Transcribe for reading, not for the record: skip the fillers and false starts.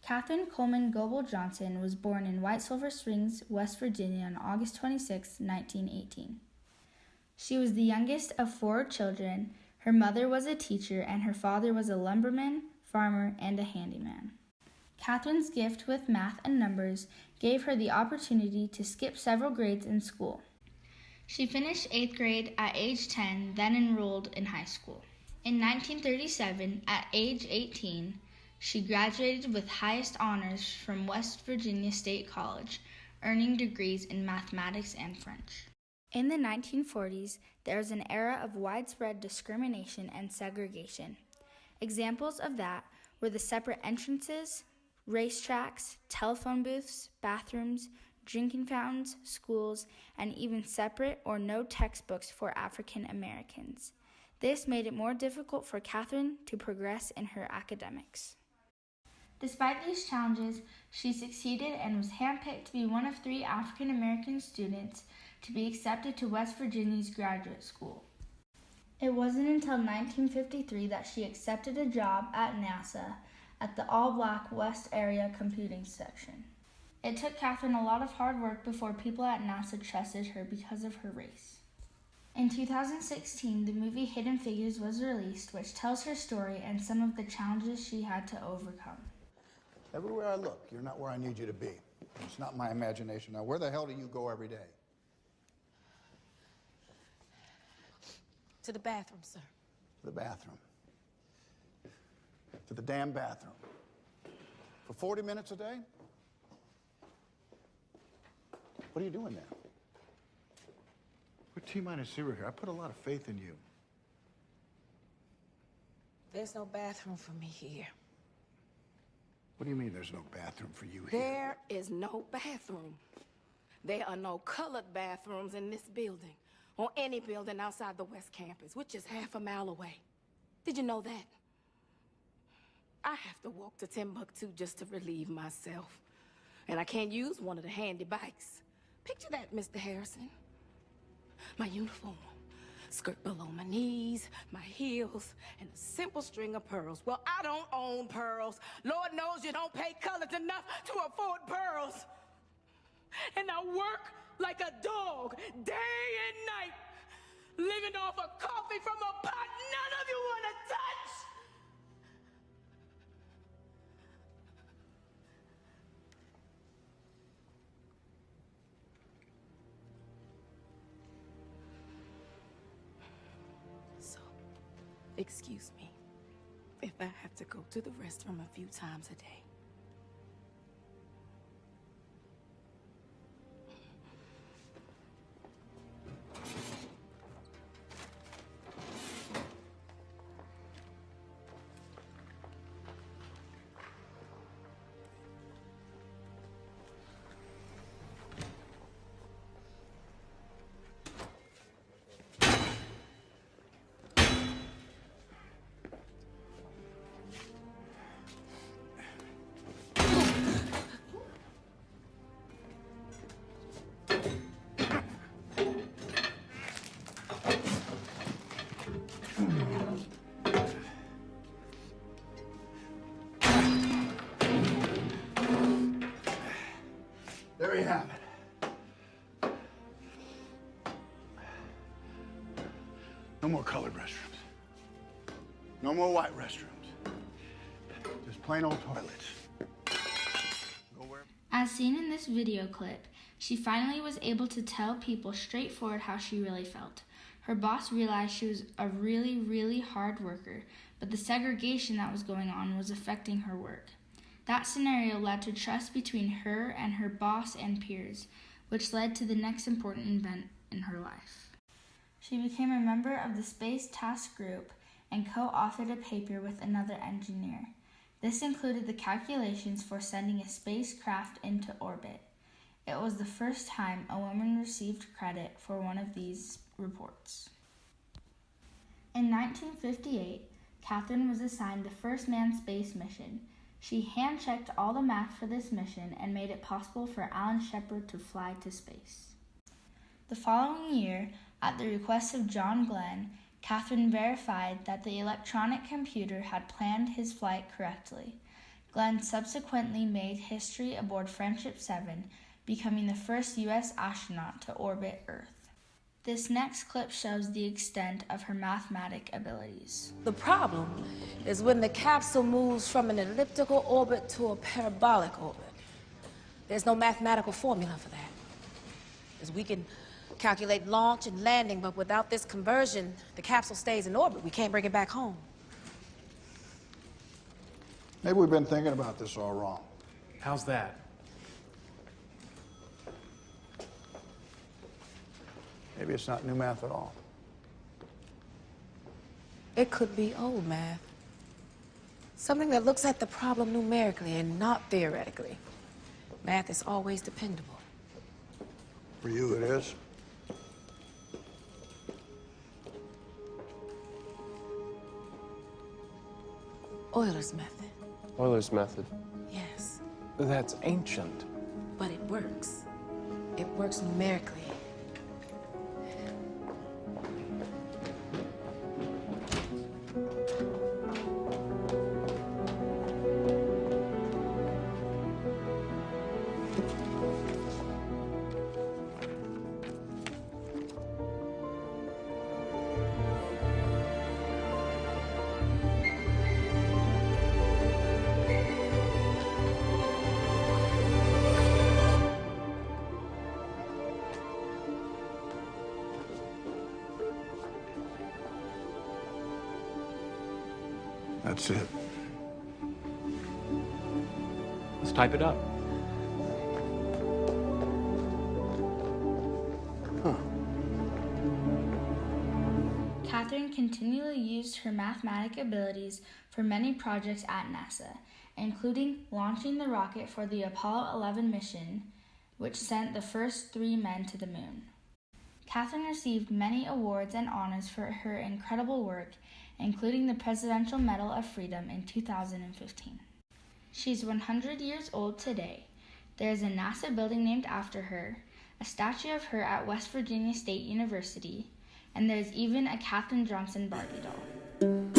Catherine Coleman Goebel Johnson was born in White Silver Springs, West Virginia on August 26, 1918. She was the youngest of 4 children. Her mother was a teacher and her father was a lumberman, farmer, and a handyman. Catherine's gift with math and numbers gave her the opportunity to skip several grades in school. She finished 8th grade at age 10, then enrolled in high school. In 1937, at age 18, she graduated with highest honors from West Virginia State College, earning degrees in mathematics and French. In the 1940s, there was an era of widespread discrimination and segregation. Examples of that were the separate entrances, racetracks, telephone booths, bathrooms, drinking fountains, schools, and even separate or no textbooks for African Americans. This made it more difficult for Catherine to progress in her academics. Despite these challenges, she succeeded and was handpicked to be one of 3 African American students to be accepted to West Virginia's graduate school. It wasn't until 1953 that she accepted a job at NASA at the all-black West Area Computing Section. It took Catherine a lot of hard work before people at NASA trusted her because of her race. In 2016, the movie Hidden Figures was released, which tells her story and some of the challenges she had to overcome. Everywhere I look, you're not where I need you to be. It's not my imagination. Now, where the hell do you go every day? To the bathroom, sir. To the bathroom. To the damn bathroom. For 40 minutes a day? What are you doing there? We're T-minus 0 here. I put a lot of faith in you. There's no bathroom for me here. What do you mean there's no bathroom for you here? There is no bathroom. There are no colored bathrooms in this building or any building outside the West Campus, which is half a mile away. Did you know that? I have to walk to Timbuktu just to relieve myself. And I can't use one of the handy bikes. Picture that, Mr. Harrison. My uniform, skirt below my knees, my heels, and a simple string of pearls. Well, I don't own pearls. Lord knows you don't pay colors enough to afford pearls. And I work like a dog, day and night, living off of coffee from a pot none of you want to touch. So, excuse me if I have to go to the restroom a few times a day. There you have it. No more colored restrooms. No more white restrooms. Just plain old toilets. Go where? As seen in this video clip, she finally was able to tell people straightforward how she really felt. Her boss realized she was a really, really hard worker, but the segregation that was going on was affecting her work. That scenario led to trust between her and her boss and peers, which led to the next important event in her life. She became a member of the Space Task Group and co-authored a paper with another engineer. This included the calculations for sending a spacecraft into orbit. It was the first time a woman received credit for one of these reports. In 1958, Catherine was assigned the first manned space mission. She hand-checked all the math for this mission and made it possible for Alan Shepard to fly to space. The following year, at the request of John Glenn, Catherine verified that the electronic computer had planned his flight correctly. Glenn subsequently made history aboard Friendship 7, becoming the first U.S. astronaut to orbit Earth. This next clip shows the extent of her mathematic abilities. The problem is when the capsule moves from an elliptical orbit to a parabolic orbit. There's no mathematical formula for that. As we can calculate launch and landing, but without this conversion, the capsule stays in orbit. We can't bring it back home. Maybe we've been thinking about this all wrong. How's that? Maybe it's not new math at all. It could be old math. Something that looks at the problem numerically and not theoretically. Math is always dependable. For you, it is. Euler's method. Euler's method. Yes, That's ancient. but it works. It works numerically. That's it. Let's type it up. Catherine continually used her mathematic abilities for many projects at NASA, including launching the rocket for the Apollo 11 mission, which sent the first 3 men to the moon. Catherine received many awards and honors for her incredible work, including the Presidential Medal of Freedom in 2015. She's 100 years old today. There is a NASA building named after her, a statue of her at West Virginia State University, and there's even a Katherine Johnson Barbie doll.